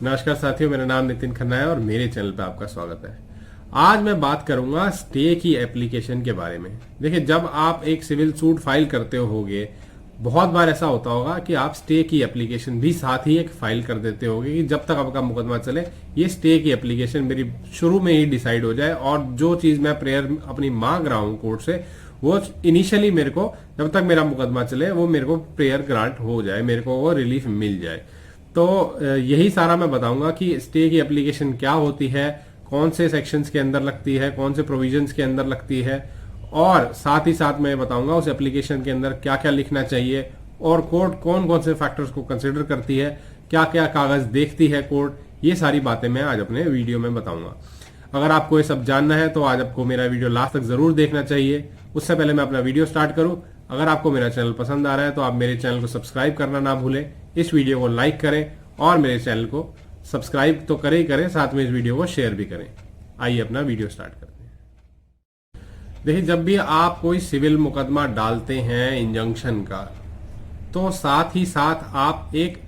नमस्कार साथियों, मेरा नाम नितिन खन्ना है और मेरे चैनल पे आपका स्वागत है। आज मैं बात करूंगा स्टे की एप्लीकेशन के बारे में। देखिए, जब आप एक सिविल सूट फाइल करते होगे, बहुत बार ऐसा होता होगा कि आप स्टे की एप्लीकेशन भी साथ ही एक फाइल कर देते होगे कि जब तक आपका मुकदमा चले ये स्टे की एप्लीकेशन मेरी शुरू में ही डिसाइड हो जाए और जो चीज मैं प्रेयर अपनी मांग रहा हूं कोर्ट से वो इनिशियली मेरे को जब तक मेरा मुकदमा चले वो मेरे को प्रेयर ग्रांट हो जाए, मेरे को वो रिलीफ मिल जाए। तो यही सारा मैं बताऊंगा कि स्टे की एप्लीकेशन क्या होती है, कौन से सेक्शंस के अंदर लगती है, कौन से प्रोविजंस के अंदर लगती है, और साथ ही साथ मैं बताऊंगा उस एप्लीकेशन के अंदर क्या क्या लिखना चाहिए और कोर्ट कौन कौन से फैक्टर्स को कंसिडर करती है, क्या क्या कागज देखती है कोर्ट। ये सारी बातें मैं आज अपने वीडियो में बताऊंगा। अगर आपको ये सब जानना है तो आज आपको मेरा वीडियो लास्ट तक जरूर देखना चाहिए। उससे पहले मैं अपना वीडियो स्टार्ट करूं, अगर आपको मेरा चैनल पसंद आ रहा है तो आप मेरे चैनल को सब्सक्राइब करना ना भूलें, इस वीडियो को लाइक करें और मेरे चैनल को सब्सक्राइब तो करें ही करें, साथ में इस वीडियो को शेयर भी करें। आइए अपना वीडियो स्टार्ट करते हैं। देखिए, जब भी आप कोई सिविल मुकदमा डालते हैं इंजंक्शन का, तो साथ ही साथ आप एक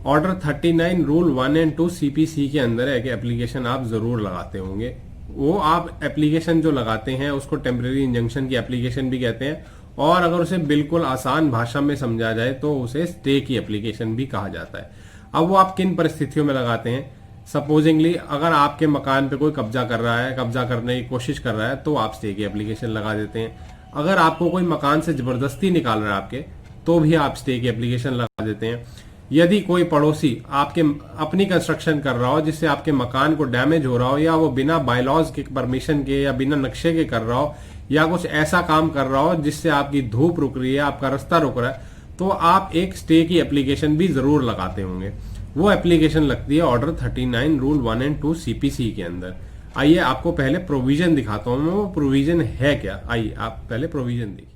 ऑर्डर 39 रूल 1 एंड 2 CPC के अंदर एक एप्लीकेशन आप जरूर लगाते होंगे। वो आप एप्लीकेशन जो लगाते हैं उसको टेम्परेरी इंजंक्शन की एप्लीकेशन भी कहते हैं, और अगर उसे बिल्कुल आसान भाषा में समझा जाए तो उसे स्टे की एप्लीकेशन भी कहा जाता है। अब वो आप किन परिस्थितियों में लगाते हैं? सपोजिंगली अगर आपके मकान पे कोई कब्जा कर रहा है, कब्जा करने की कोशिश कर रहा है, तो आप स्टे की एप्लीकेशन लगा देते हैं। अगर आपको कोई मकान से जबरदस्ती निकाल रहा है आपके, तो भी आप स्टे की एप्लीकेशन लगा देते हैं। यदि कोई पड़ोसी आपके अपनी कंस्ट्रक्शन कर रहा हो जिससे आपके मकान को डैमेज हो रहा हो, या वो बिना बायलॉज के परमिशन के या बिना नक्शे के कर रहा हो, या कुछ ऐसा काम कर रहा हो जिससे आपकी धूप रुक रही है, आपका रास्ता रुक रहा है, तो आप एक स्टे की एप्लीकेशन भी जरूर लगाते होंगे। वो एप्लीकेशन लगती है ऑर्डर 39 रूल 1 एंड 2 CPC के अंदर। आइए आपको पहले प्रोविजन दिखाता हूं मैं, वो प्रोविजन है क्या। आइए आप पहले प्रोविजन देखिए।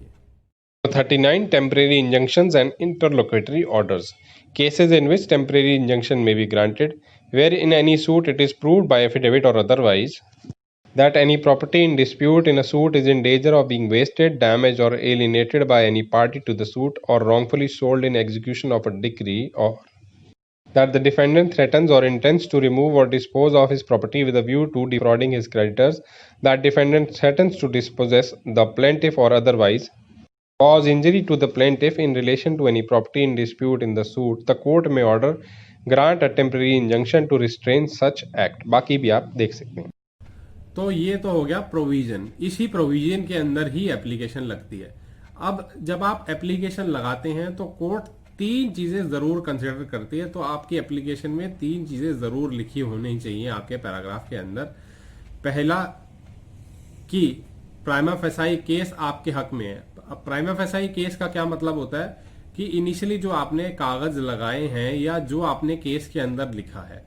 39 Temporary injunctions and interlocutory orders. Cases in which temporary injunction may be granted, where in any suit it is proved by affidavit or otherwise that any property in dispute in a suit is in danger of being wasted, damaged, or alienated by any party to the suit, or wrongfully sold in execution of a decree, or that the defendant threatens or intends to remove or dispose of his property with a view to defrauding his creditors, that defendant threatens to dispossess the plaintiff or otherwise cause injury to the plaintiff in relation to any property in dispute in the suit, the court may order grant a temporary injunction to restrain such act. बाकी भी आप देख सकते हैं। तो ये तो हो गया प्रोविजन। इसी प्रोविजन के अंदर ही एप्लीकेशन लगती है। अब जब आप एप्लीकेशन लगाते हैं तो कोर्ट 3 चीजें जरूर कंसिडर करती है। तो आपकी एप्लीकेशन में 3 चीजें जरूर लिखी होनी चाहिए आपके पैराग्राफ के अंदर। पहला कि प्राइमा फेसाई केस आपके हक में है। अब प्राइमा फेसाई केस का क्या मतलब होता है कि इनिशियली जो आपने कागज लगाए हैं या जो आपने केस के अंदर लिखा है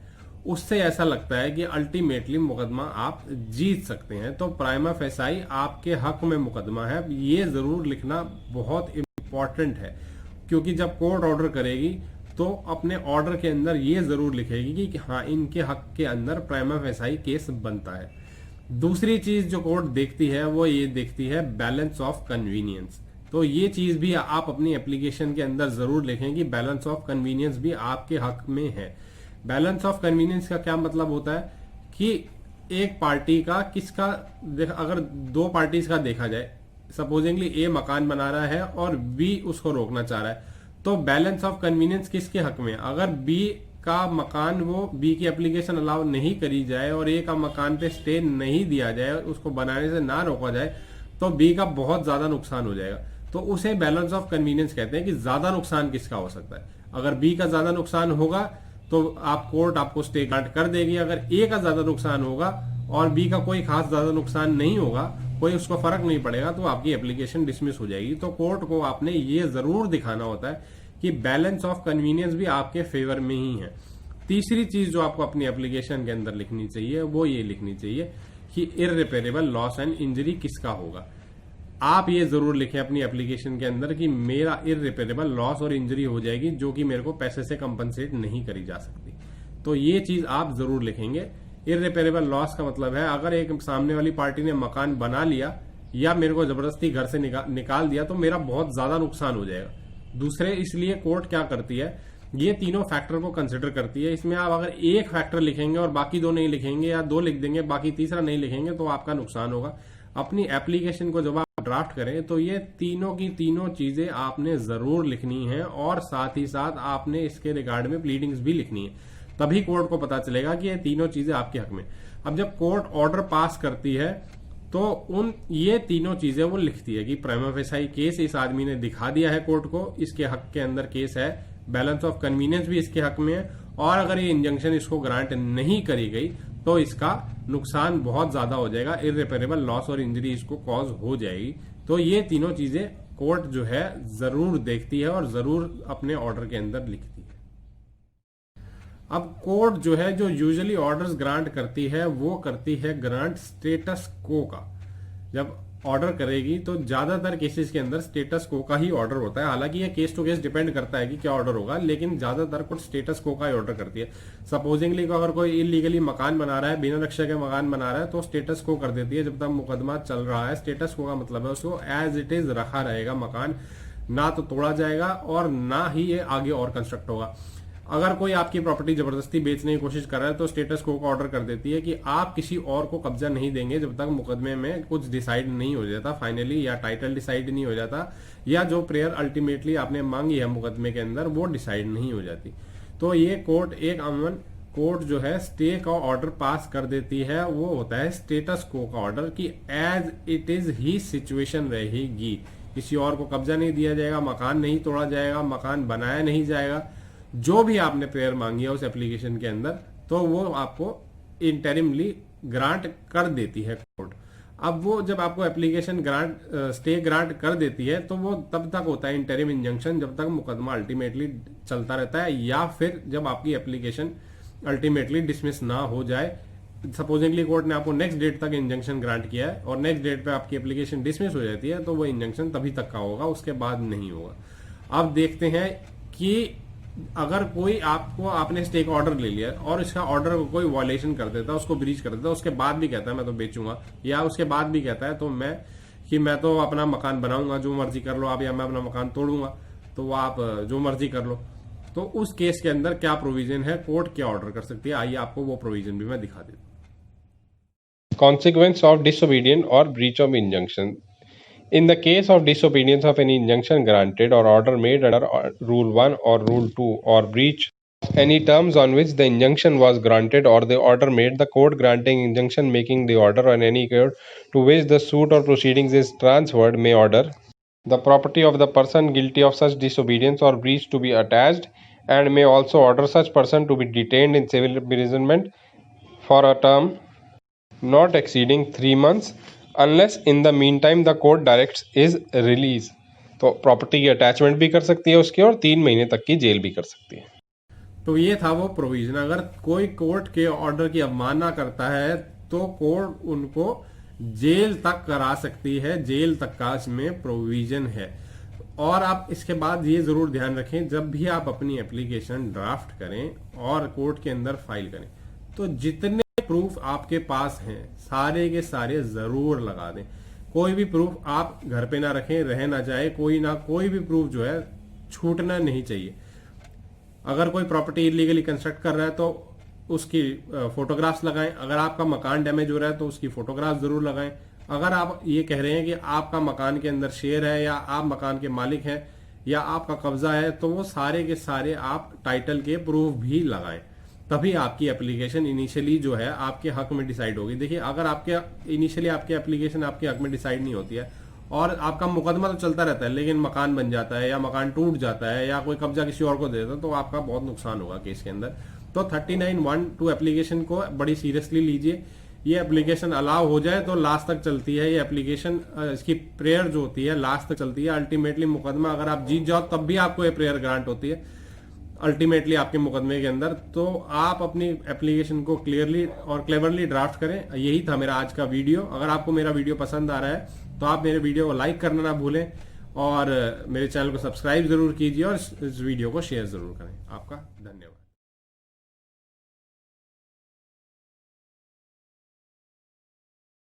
उससे ऐसा लगता है कि अल्टीमेटली मुकदमा आप जीत सकते हैं। तो प्राइमा फेसाई आपके हक में मुकदमा है, ये जरूर लिखना बहुत इंपॉर्टेंट है, क्योंकि जब कोर्ट ऑर्डर करेगी तो अपने ऑर्डर के अंदर ये जरूर लिखेगी कि हाँ, इनके हक के अंदर प्राइमा फेसाई केस बनता है। दूसरी चीज जो कोर्ट देखती है वो ये देखती है बैलेंस ऑफ कन्वीनियंस। तो ये चीज भी आप अपनी एप्लीकेशन के अंदर जरूर लिखें कि बैलेंस ऑफ कन्वीनियंस भी आपके हक में है। बैलेंस ऑफ कन्वीनियंस का क्या मतलब होता है कि एक पार्टी का किसका, अगर 2 पार्टीज का देखा जाए, सपोजिंगली ए मकान बना रहा है और बी उसको रोकना चाह रहा है, तो बैलेंस ऑफ कन्वीनियंस किसके हक में? अगर बी का मकान, वो बी की एप्लीकेशन अलाउ नहीं करी जाए और ए का मकान पे स्टे नहीं दिया जाए, उसको बनाने से ना रोका जाए, तो बी का बहुत ज्यादा नुकसान हो जाएगा। तो उसे बैलेंस ऑफ कन्वीनियंस कहते हैं कि ज्यादा नुकसान किसका हो सकता है। अगर बी का ज्यादा नुकसान होगा तो कोर्ट आपको स्टे ग्रांट कर देगी। अगर ए का ज्यादा नुकसान होगा और बी का कोई खास ज्यादा नुकसान नहीं होगा, कोई उसको फर्क नहीं पड़ेगा, तो आपकी एप्लीकेशन डिसमिस हो जाएगी। तो कोर्ट को आपने ये जरूर दिखाना होता है कि बैलेंस ऑफ कन्वीनियंस भी आपके फेवर में ही है। तीसरी चीज जो आपको अपनी एप्लीकेशन के अंदर लिखनी चाहिए वो ये लिखनी चाहिए कि इररिपेरेबल लॉस एंड इंजरी किसका होगा। आप ये जरूर लिखें अपनी एप्लीकेशन के अंदर कि मेरा इररिपेरेबल लॉस और इंजरी हो जाएगी जो कि मेरे को पैसे से कंपनसेट नहीं करी जा सकती। तो ये चीज आप जरूर लिखेंगे। इररिपेरेबल लॉस का मतलब है अगर एक सामने वाली पार्टी ने मकान बना लिया या मेरे को जबरदस्ती घर से निकाल दिया तो मेरा बहुत ज्यादा नुकसान हो जाएगा। दूसरे इसलिए कोर्ट क्या करती है ये तीनों फैक्टर को कंसिडर करती है। इसमें आप अगर एक फैक्टर लिखेंगे और बाकी दो नहीं लिखेंगे, या दो लिख देंगे बाकी तीसरा नहीं लिखेंगे, तो आपका नुकसान होगा। अपनी एप्लीकेशन को जब आप ड्राफ्ट करें तो ये तीनों की तीनों चीजें आपने जरूर लिखनी है, और साथ ही साथ आपने इसके रिगार्ड में प्लीडिंग्स भी लिखनी है, तभी कोर्ट को पता चलेगा कि ये तीनों चीजें आपके हक में। अब जब कोर्ट ऑर्डर पास करती है तो ये तीनों चीजें वो लिखती है कि प्राइमा फेसाई केस इस आदमी ने दिखा दिया है कोर्ट को, इसके हक के अंदर केस है, बैलेंस ऑफ कन्वीनियंस भी इसके हक में है, और अगर ये इंजंक्शन इसको ग्रांट नहीं करी गई तो इसका नुकसान बहुत ज्यादा हो जाएगा, इररिपेरेबल लॉस और इंजरी इसको कॉज हो जाएगी। तो ये तीनों चीजें कोर्ट जो है जरूर देखती है और जरूर अपने ऑर्डर के अंदर लिखती है। अब कोर्ट जो है जो यूजुअली ऑर्डर्स ग्रांट करती है वो करती है ग्रांट स्टेटस को का। जब ऑर्डर करेगी तो ज्यादातर केसेस के अंदर स्टेटस को का ही ऑर्डर होता है। हालांकि ये केस टू केस डिपेंड करता है कि क्या ऑर्डर होगा, लेकिन ज्यादातर कुछ स्टेटस को का ही ऑर्डर करती है। सपोजिंगली अगर कोई इलीगली मकान बना रहा है, बिना नक्शे के मकान बना रहा है, तो स्टेटस को कर देती है जब तक मुकदमा चल रहा है। स्टेटस को का मतलब है उसको एज इट इज रखा रहेगा मकान, ना तो तोड़ा जाएगा और ना ही ये आगे और कंस्ट्रक्ट होगा। अगर कोई आपकी प्रॉपर्टी जबरदस्ती बेचने की कोशिश कर रहा है तो स्टेटस को ऑर्डर कर देती है कि आप किसी और को कब्जा नहीं देंगे जब तक मुकदमे में कुछ डिसाइड नहीं हो जाता फाइनली, या टाइटल डिसाइड नहीं हो जाता, या जो प्रेयर अल्टीमेटली आपने मांगी है मुकदमे के अंदर वो डिसाइड नहीं हो जाती। तो ये कोर्ट एक अमन कोर्ट जो है स्टे का ऑर्डर पास कर देती है, वो होता है स्टेटस को का ऑर्डर कि एज इट इज ही सिचुएशन रहेगी, किसी और को कब्जा नहीं दिया जाएगा, मकान नहीं तोड़ा जाएगा, मकान बनाया नहीं जाएगा। जो भी आपने प्रेयर मांगी है उस एप्लीकेशन के अंदर तो वो आपको इंटरिमली ग्रांट कर देती है कोर्ट। अब वो जब आपको एप्लीकेशन ग्रांट स्टे ग्रांट कर देती है तो वो तब तक होता है इंटरिम इंजंक्शन जब तक मुकदमा अल्टीमेटली चलता रहता है, या फिर जब आपकी एप्लीकेशन अल्टीमेटली डिसमिस ना हो जाए। सपोजिंगली कोर्ट ने आपको नेक्स्ट डेट तक इंजंक्शन ग्रांट किया है और नेक्स्ट डेट पे आपकी एप्लीकेशन डिसमिस हो जाती है तो वो इंजंक्शन तभी तक का होगा, उसके बाद नहीं होगा। अब देखते हैं कि अगर कोई आपने स्टे का ऑर्डर ले लिया और इसका ऑर्डर को कोई वायलेशन कर देता है, उसको ब्रीच कर देता है, उसके बाद भी कहता है मैं तो बेचूंगा, या उसके बाद भी कहता है तो मैं तो अपना मकान बनाऊंगा, जो मर्जी कर लो आप, या मैं अपना मकान तोड़ूंगा, तो आप जो मर्जी कर लो, तो उस केस के अंदर क्या प्रोविजन है, कोर्ट क्या ऑर्डर कर सकती है, आइए आपको वो प्रोविजन भी मैं दिखा देता हूं। Consequence of disobedience or breach of injunction. In the case of disobedience of any injunction granted or order made under Rule 1 or Rule 2 or breach any terms on which the injunction was granted or the order made, the court granting injunction making the order on any court to which the suit or proceedings is transferred may order the property of the person guilty of such disobedience or breach to be attached, and may also order such person to be detained in civil imprisonment for a term not exceeding 3 months unless in the meantime the court directs his release। तो property की attachment भी कर सकती है उसकी, और 3 महीने तक की जेल भी कर सकती है। तो ये था वो प्रोविजन। अगर कोई कोर्ट के ऑर्डर की अवमानना करता है तो कोर्ट उनको जेल तक करा सकती है, जेल तक का इसमें प्रोविजन है। और आप इसके बाद ये जरूर ध्यान रखें, जब भी आप अपनी एप्लीकेशन ड्राफ्ट करें और कोर्ट के अंदर फाइल करें तो जितने प्रूफ आपके पास हैं सारे के सारे जरूर लगा दें। कोई भी प्रूफ आप घर पे ना रखें, रह ना जाए, कोई भी प्रूफ जो है छूटना नहीं चाहिए। अगर कोई प्रॉपर्टी इलीगली कंस्ट्रक्ट कर रहा है तो उसकी फोटोग्राफ्स लगाएं, अगर आपका मकान डैमेज हो रहा है तो उसकी फोटोग्राफ जरूर लगाएं। अगर आप ये कह रहे हैं कि आपका मकान के अंदर शेयर है या आप मकान के मालिक हैं या आपका कब्जा है तो वो सारे के सारे आप टाइटल के प्रूफ भी लगाएं, तभी आपकी एप्लीकेशन इनिशियली जो है आपके हक में डिसाइड होगी। देखिए अगर आपके इनिशियली आपकी एप्लीकेशन आपके हक में डिसाइड नहीं होती है और आपका मुकदमा तो चलता रहता है लेकिन मकान बन जाता है या मकान टूट जाता है या कोई कब्जा किसी और को दे देता है तो आपका बहुत नुकसान होगा केस के अंदर। तो 39(1)(2) एप्लीकेशन को बड़ी सीरियसली लीजिए। ये एप्लीकेशन अलाउ हो जाए तो लास्ट तक चलती है ये एप्लीकेशन, इसकी प्रेयर जो होती है लास्ट तक चलती है। अल्टीमेटली मुकदमा अगर आप जीत जाओ तब भी आपको ये प्रेयर ग्रांट होती है अल्टीमेटली आपके मुकदमे के अंदर। तो आप अपनी एप्लीकेशन को क्लियरली और क्लेवरली ड्राफ्ट करें। यही था मेरा आज का वीडियो। अगर आपको मेरा वीडियो पसंद आ रहा है तो आप मेरे वीडियो को लाइक करना ना भूलें और मेरे चैनल को सब्सक्राइब जरूर कीजिए और इस वीडियो को शेयर जरूर करें। आपका धन्यवाद।